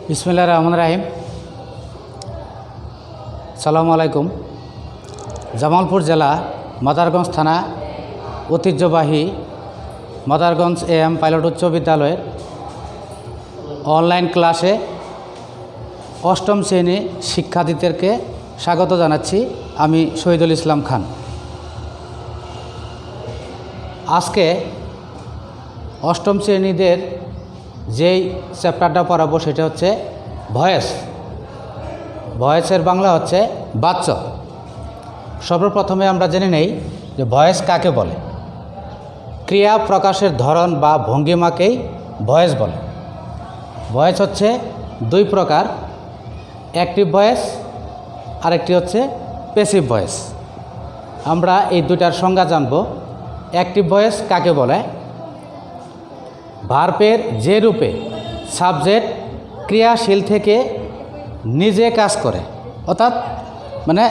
বিসমিল্লাহির রহমানির রহিম। আসসালামু আলাইকুম। জামালপুর জেলা মাদারগঞ্জ থানা ঐতিহ্যবাহী মাদারগঞ্জ AM পাইলট উচ্চ বিদ্যালয়ের অনলাইন ক্লাসে অষ্টম শ্রেণী শিক্ষার্থীদেরকে স্বাগত জানাচ্ছি। আমি শহীদুল ইসলাম খান। আজকে অষ্টম শ্রেণীদের যেই চ্যাপ্টারটা পড়াবো সেটা হচ্ছে ভয়েসের বাংলা হচ্ছে বাচ্চা। সর্বপ্রথমে আমরা জেনে নেই যে ভয়েস কাকে বলে। ক্রিয়া প্রকাশের ধরন বা ভঙ্গিমাকেই ভয়েস বলে। ভয়েস হচ্ছে দুই প্রকার, অ্যাক্টিভ ভয়েস আরেকটি হচ্ছে প্যাসিভ ভয়েস। আমরা এই দুইটার সংজ্ঞা জানব। অ্যাক্টিভ ভয়েস কাকে বলে? ভার্বের যে রূপে সাবজেক্ট ক্রিয়াশীল থেকে নিজে কাজ করে, অর্থাৎ মানে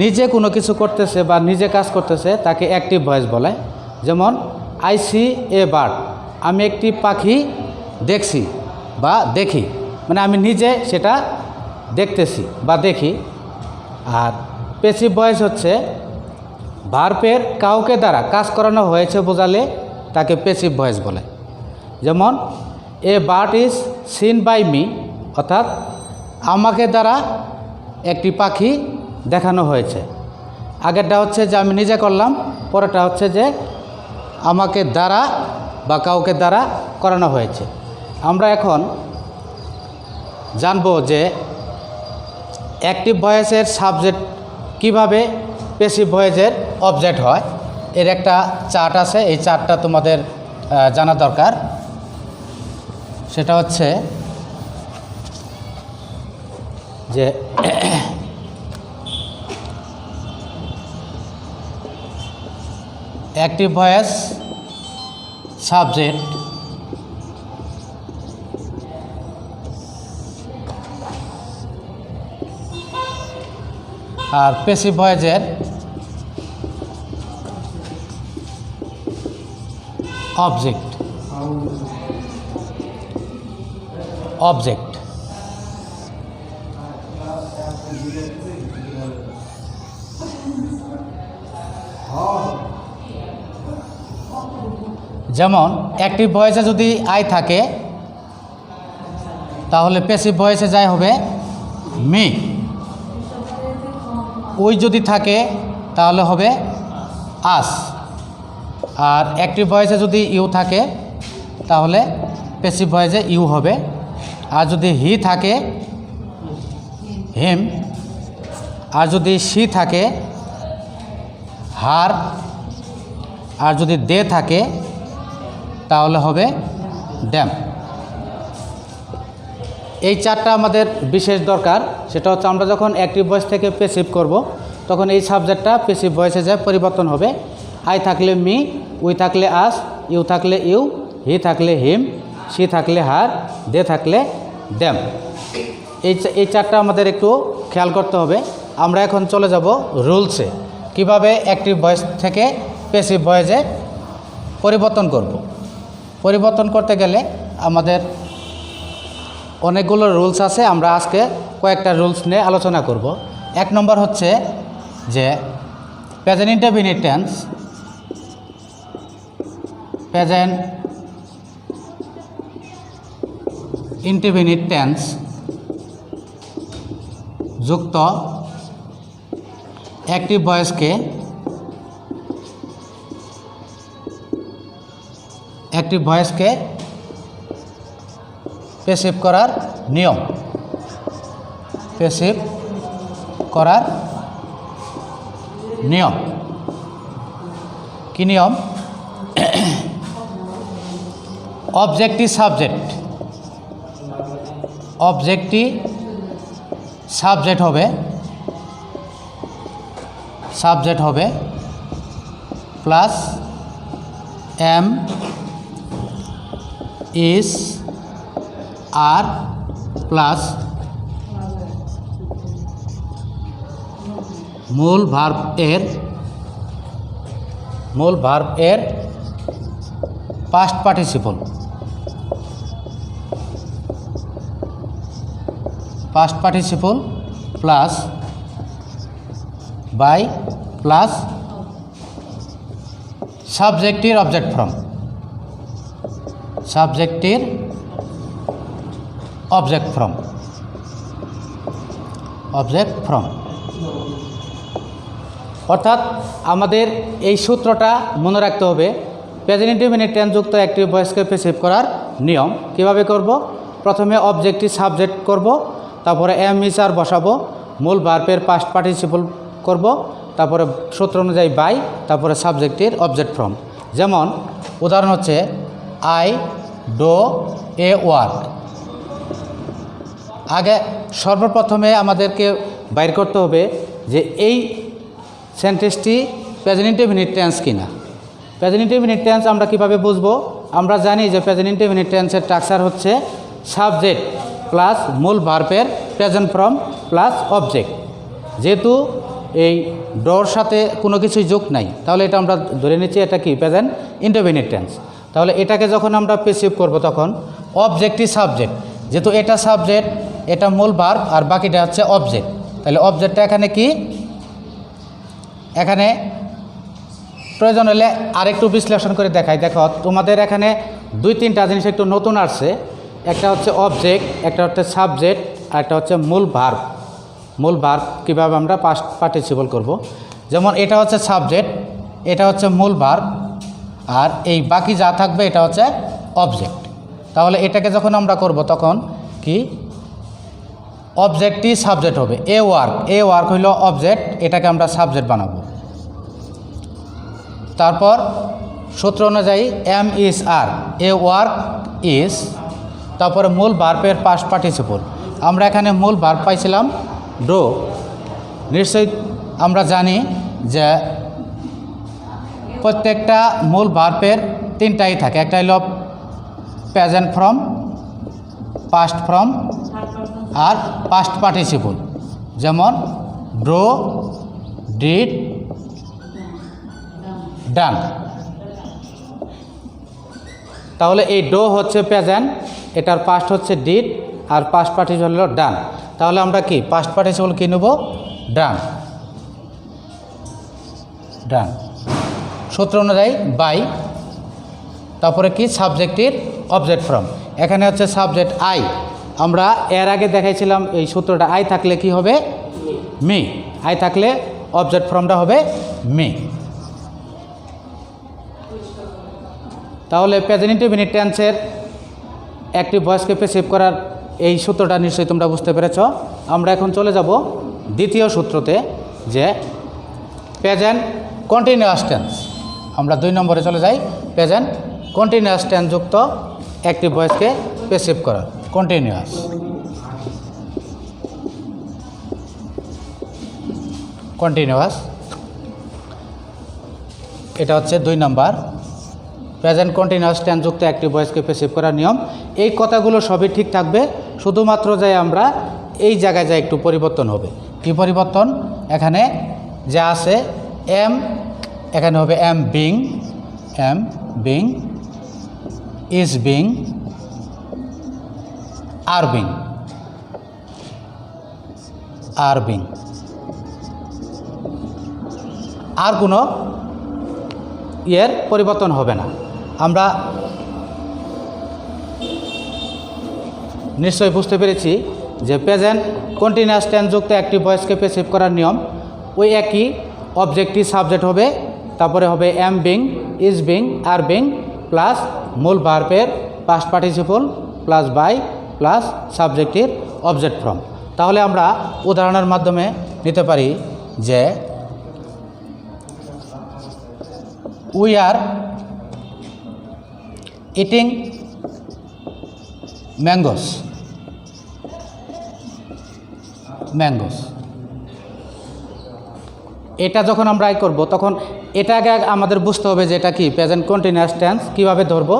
নিজে কোনো কিছু করতেছে বা নিজে কাজ করতেছে, তাকে অ্যাক্টিভ ভয়েস বলে। যেমন আই সি এ বার্ড, আমি একটি পাখি দেখছি বা দেখি, মানে আমি নিজে সেটা দেখতেছি বা দেখি। আর প্যাসিভ ভয়েস হচ্ছে ভার্বের কাউকে দ্বারা কাজ করানো হয়েছে বোঝালে তাকে প্যাসিভ ভয়েস বলে। যেমন a bird is seen by me, অর্থাৎ আমাকে দ্বারা একটি পাখি দেখানো হয়েছে। আগেরটা হচ্ছে যে আমি নিজে করলাম, পরেরটা হচ্ছে যে আমাকে দ্বারা বা কাউকে দ্বারা করানো হয়েছে। আমরা এখন জানব যে অ্যাক্টিভ ভয়েসের সাবজেক্ট কিভাবে প্যাসিভ ভয়েসের অবজেক্ট হয়। এর একটা চার্ট আছে, এই চার্টটা তোমাদের জানা দরকার। সেটা হচ্ছে যে অ্যাক্টিভ ভয়েস সাবজেক্ট আর প্যাসিভ ভয়েসের অবজেক্ট। যেমন অ্যাক্টিভ ভয়েসে যদি আই থাকে তাহলে প্যাসিভ ভয়েসে যাই হবে মি। ওই যদি থাকে তাহলে হবে আস। আর অ্যাক্টিভ ভয়েসে যদি ইউ থাকে তাহলে প্যাসিভ ভয়েসে ইউ হবে। আর যদি হি থাকে হিম। আর যদি সি থাকে হার। আর যদি দে থাকে তাহলে হবে ড্যাম। এই চারটা আমাদের বিশেষ দরকার। সেটা হচ্ছে আমরা যখন অ্যাক্টিভ ভয়েস থেকে প্যাসিভ করব তখন এই সাবজেক্টটা প্যাসিভ ভয়েসে যায় পরিবর্তন হবে। আই থাকলে মি, উই থাকলে আস, ইউ থাকলে ইউ, হি থাকলে হিম, সি থাকলে হার, দে থাকলে ড্যাম। এই চারটা আমাদের একটু খেয়াল করতে হবে। আমরা এখন চলে যাব রুলসে, কিভাবে অ্যাক্টিভ ভয়েস থেকে প্যাসিভ ভয়েসে পরিবর্তন করব। পরিবর্তন করতে গেলে আমাদের অনেকগুলো রুলস আছে। আমরা আজকে কয়েকটা রুলস নিয়ে আলোচনা করব। এক নম্বর হচ্ছে যে present indefinite tense, present indefinite tense যুক্ত অ্যাক্টিভ ভয়েসকে প্যাসিভ করার নিয়ম। প্যাসিভ করার নিয়ম কি নিয়ম? অবজেক্টিভ সাবজেক্ট হবে plus am is are plus মূল ভার্ব এর past participle. Past participle plus by plus সাবজেক্টের অবজেক্ট ফ্রম, সাবজেক্টের অবজেক্ট ফ্রম, অবজেক্ট ফ্রম। অর্থাৎ আমাদের এই সূত্রটা মনে রাখতে হবে, প্রেজেন্ট ইনডেফিনিট টেন্স যুক্ত অ্যাক্টিভ ভয়েসকে প্যাসিভ করার নিয়ম কিভাবে করব। প্রথমে অবজেক্টটি সাবজেক্ট করব, তারপরে এম ইজ আর বসাবো, মূল ভার্বের পাস্ট পার্টিসিপল করব, তারপরে সূত্র অনুযায়ী বাই, তারপরে সাবজেক্টের অবজেক্ট ফ্রম। যেমন উদাহরণ হচ্ছে আই ডো এ ওয়ার্ক। আগে সর্বপ্রথমে আমাদেরকে বাইর করতে হবে যে এই সেন্টেন্সটি প্রেজেন্ট ইনডেফিনিট টেন্স কিনা। প্রেজেন্ট ইনডেফিনিট টেন্স আমরা কিভাবে বুঝবো? আমরা জানি যে প্রেজেন্ট ইনডেফিনিট টেন্সের স্ট্রাকচার হচ্ছে সাবজেক্ট প্লাস মূল ভার্বের প্রেজেন্ট ফর্ম প্লাস অবজেক্ট। যেহেতু এই ডোর সাথে কোনো কিছুই যোগ নাই, তাহলে এটা আমরা ধরে নিচ্ছি এটা কি প্রেজেন্ট ইনডেফিনিট টেন্স। তাহলে এটাকে যখন আমরা প্যাসিভ করব তখন অবজেক্টই সাবজেক্ট, যেহেতু এটা সাবজেক্ট, এটা মূল ভার্ব আর বাকিটা হচ্ছে অবজেক্ট। তাহলে অবজেক্টটা এখানে কি, এখানে প্রয়োজন হলে আরেকটু বিশ্লেষণ করে দেখাই। দেখো তোমাদের এখানে 2-3টা জিনিস একটু নতুন আসছে। একটা হচ্ছে অবজেক্ট, একটা হচ্ছে সাবজেক্ট, আর একটা হচ্ছে মূল ভার্ব। মূল ভার্ব কীভাবে আমরা পাস্ট পার্টিসিপল করব। যেমন এটা হচ্ছে সাবজেক্ট, এটা হচ্ছে মূল ভার্ব, আর এই বাকি যা থাকবে এটা হচ্ছে অবজেক্ট। তাহলে এটাকে যখন আমরা করব তখন কি অবজেক্টই সাবজেক্ট হবে। এ ওয়ার্ক হইল অবজেক্ট, এটাকে আমরা সাবজেক্ট বানাবো। তারপর সূত্র অনুযায়ী am is are, a work is, তারপরে মূল ভার্বের পাস্ট পার্টিসিপল। আমরা এখানে মূল ভার্ব পাইছিলাম ডো। নিশ্চয়ই আমরা জানি যে প্রত্যেকটা মূল ভার্বের 3টাই থাকে। একটা হলো প্রেজেন্ট ফর্ম, পাস্ট ফর্ম আর পাস্ট পার্টিসিপল। যেমন ড্রো, ডিড, ডান। তাহলে এই ডো হচ্ছে প্রেজেন্ট, এটার পাস্ট হচ্ছে ডিড, আর পাস্ট পার্টিসিপল হলো ডান। তাহলে আমরা কি পাস্ট পার্টিসিপল কি নেব? ডান, ডান। সূত্র অনুযায়ী বাই, তারপরে কি সাবজেক্টের অবজেক্ট ফ্রম। এখানে হচ্ছে সাবজেক্ট আই। আমরা এর আগে দেখাইছিলাম এই সূত্রটা, আই থাকলে কি হবে? মি। আই থাকলে অবজেক্ট ফ্রমটা হবে মি। তাহলে প্রেজেন্ট ইনডেফিনিট টেন্সের অ্যাক্টিভ ভয়েসকে প্যাসিভ করার এই সূত্রটা নিশ্চয়ই তোমরা বুঝতে পেরেছ। আমরা এখন চলে যাব দ্বিতীয় সূত্রতে, যে প্রেজেন্ট কন্টিনিউয়াস টেন্স। আমরা 2 নম্বরে চলে যাই, প্রেজেন্ট কন্টিনিউয়াস টেন্স যুক্ত অ্যাক্টিভ ভয়েসকে প্যাসিভ করা। কন্টিনিউয়াস, কন্টিনিউয়াস, এটা হচ্ছে 2 নম্বর। প্রেজেন্ট কন্টিনিউয়াস টেন্স যুক্ত অ্যাক্টিভ ভয়েসকে প্যাসিভ করার নিয়ম। এই কথাগুলো সবই ঠিক থাকবে, শুধুমাত্র যে আমরা এই জায়গায় যা একটু পরিবর্তন হবে। কি পরিবর্তন? এখানে যা আছে এম, এখানে হবে am being, am being, is being, are being, are being. আর কোনো এর পরিবর্তন হবে না। আমরা নিশ্চয়ই বুঝতে পেরেছি যে প্রেজেন্ট কন্টিনিউয়াস টেন্স যুক্ত অ্যাক্টিভ ভয়েসকে প্যাসিভ করার নিয়ম ওই একই। অবজেক্টই সাবজেক্ট হবে, তারপরে হবে am being, is being, are being plus মূল ভার্বের past participle plus by plus সাবজেক্টের অবজেক্ট ফ্রম। তাহলে আমরা উদাহরণের মাধ্যমে নিতে পারি যে we are eating mangoes, mangoes. এটা যখন আমরা করব তখন এটাকে আমাদের বুঝতে হবে যে এটা কি প্রেজেন্ট কন্টিনিউয়াস টেন্স। কীভাবে ধরবো?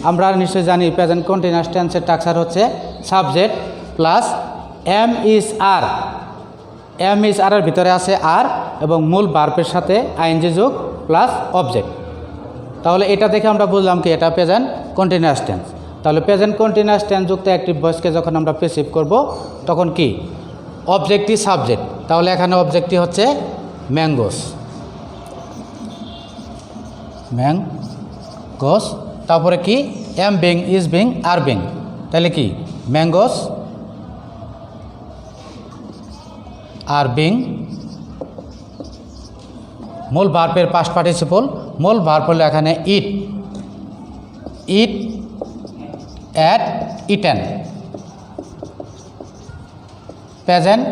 আমরা নিশ্চয়ই জানি প্রেজেন্ট কন্টিনিউয়াস টেন্সের স্ট্রাকচার হচ্ছে subject plus am is are. Am is are এর ভিতরে আছে আর এবং মূল ভার্বের সাথে আইএনজি যোগ প্লাস অবজেক্ট। তাহলে এটা দেখে আমরা বুঝলাম কি এটা প্রেজেন্ট কন্টিনিউয়াস টেন্স। তাহলে প্রেজেন্ট কন্টিনিউয়াস টেন্স যুক্ত অ্যাক্টিভ ভয়েসকে যখন আমরা প্যাসিভ করব তখন কি অবজেক্টই সাবজেক্ট, তাহলে এখানে অবজেক্টই হচ্ছে ম্যাঙ্গোস, ম্যাঙ্গোস। তারপরে কি M being, is being, are being, তাহলে কি ম্যাঙ্গোস আর বিং। মূল ভার্বের পাস্ট পার্টিসিপল, মূল ভার্ব হলো এখানে eat, eat, ate, eaten. Present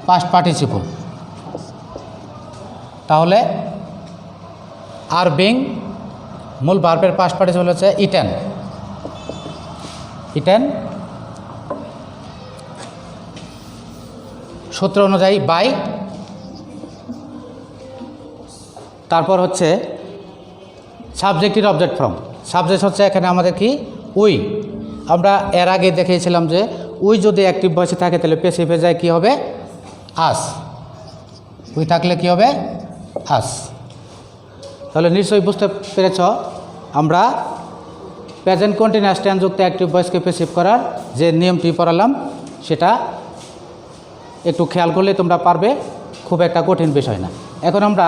past participle, তাহলে আর বিং, মূল ভার্বের পাস্ট পার্টিসিপল হচ্ছে ইটেন, ইটেন। সূত্র অনুযায়ী বাই। তারপর হচ্ছে সাবজেক্টের অবজেক্ট ফ্রম, সাবজেক্ট হচ্ছে এখানে আমাদের কি উই। আমরা এর আগে দেখিয়েছিলাম যে উই যদি অ্যাক্টিভ ভয়েসে থাকে তাহলে প্যাসিভে যায় কি হবে আস, উই থাকলে কি হবে আস। তাহলে নিশ্চয়ই বুঝতে পেরেছ আমরা প্রেজেন্ট কন্টিনিউয়াস টেন্স যুক্ত অ্যাক্টিভ ভয়েসকে প্যাসিভ করার যে নিয়মটি পড়ালাম সেটা একটু খেয়াল করলে তোমরা পারবে, খুব একটা কঠিন বিষয় না। এখন আমরা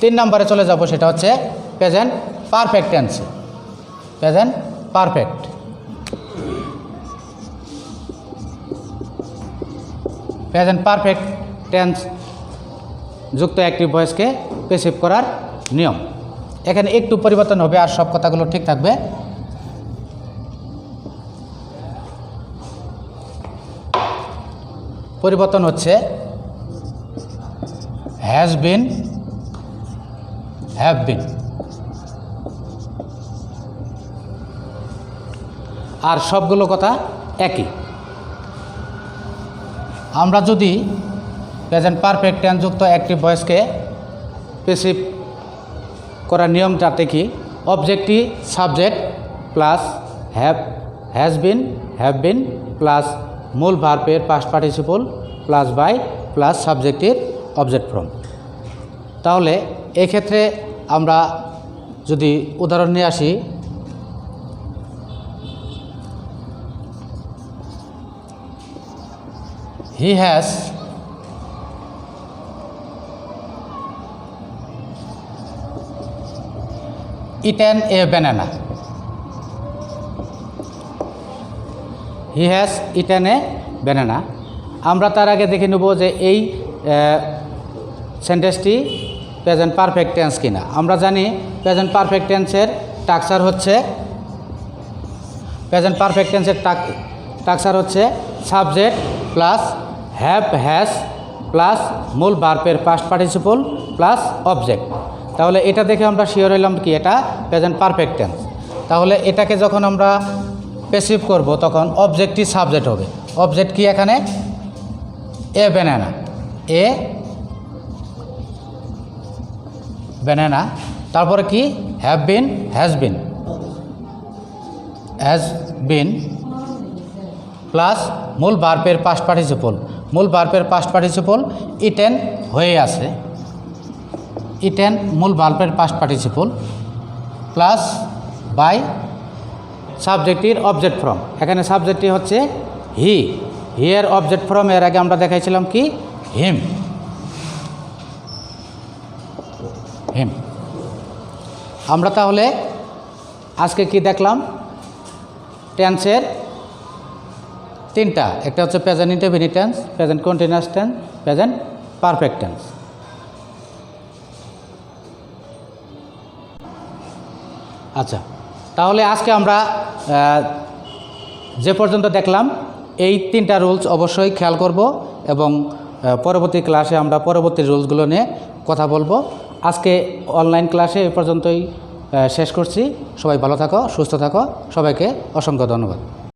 3 নম্বরে চলে যাব, সেটা হচ্ছে present perfect tense. Present perfect, present perfect tense যুক্ত অ্যাক্টিভ ভয়েসকে প্যাসিভ করার নিয়ম। এখানে একটু পরিবর্তন হবে, আর সব কথাগুলো ঠিক থাকবে। পরিবর্তন হচ্ছে হ্যাজ বিন, হ্যাভ বিন, আর সবগুলো কথা একই। আমরা যদি প্রেজেন্ট পারফেক্ট টেন্স যুক্ত অ্যাক্টিভ ভয়েসকে প্যাসিভ করার নিয়মটা দেখি, অবজেক্টই subject plus has been, have been plus মূল ভার্বের past participle plus by plus সাবজেক্টের অবজেক্ট ফ্রম। তাহলে এক্ষেত্রে আমরা যদি উদাহরণ নিয়ে আসি, he has eaten a banana, he has eaten a banana. আমরা তার আগে দেখে নেব যে এই সেন্টেন্সটি প্রেজেন্ট পারফেক্ট টেন্স কিনা। আমরা জানি প্রেজেন্ট পারফেক্ট টেন্সের স্ট্রাকচার হচ্ছে, প্রেজেন্ট পারফেক্ট টেন্সের স্ট্রাকচার হচ্ছে subject plus have has plus মূল ভার্বের পাস্ট পার্টিসিপল প্লাস অবজেক্ট। তাহলে এটা দেখে আমরা শিওর হইলাম কি এটা প্রেজেন্ট পারফেক্ট টেন্স। তাহলে এটাকে যখন আমরা প্যাসিভ করব তখন অবজেক্টই সাবজেক্ট হবে। অবজেক্ট কি এখানে এ ব্যানানা, এ ব্যানানা। তারপরে কি have been, has been, has been plus মূল ভার্বের পাস্ট পার্টিসিপল, মূল ভার্বের পাস্ট পার্টিসিপল ইটেন হয়ে আছে, ইটেন মূল ভার্বের পাস্ট পার্টিসিপল প্লাস বাই সাবজেক্টের অবজেক্ট ফ্রম। এখানে সাবজেক্টটি হচ্ছে হি, হিয়ের অবজেক্ট ফ্রম এর আগে আমরা দেখাইছিলাম কি হিম, হিম। আমরা তাহলে আজকে কি দেখলাম টেন্সের তিনটা, একটা হচ্ছে present indefinite tense, present continuous tense, present perfect tense. আচ্ছা, তাহলে আজকে আমরা যে পর্যন্ত দেখলাম এই তিনটা রুলস অবশ্যই খেয়াল করব এবং পরবর্তী ক্লাসে আমরা পরবর্তী রুলসগুলো নিয়ে কথা বলবো। আজকে অনলাইন ক্লাসে এই পর্যন্তই শেষ করছি। সবাই ভালো থাকো, সুস্থ থাকো, সবাইকে অসংখ্য ধন্যবাদ।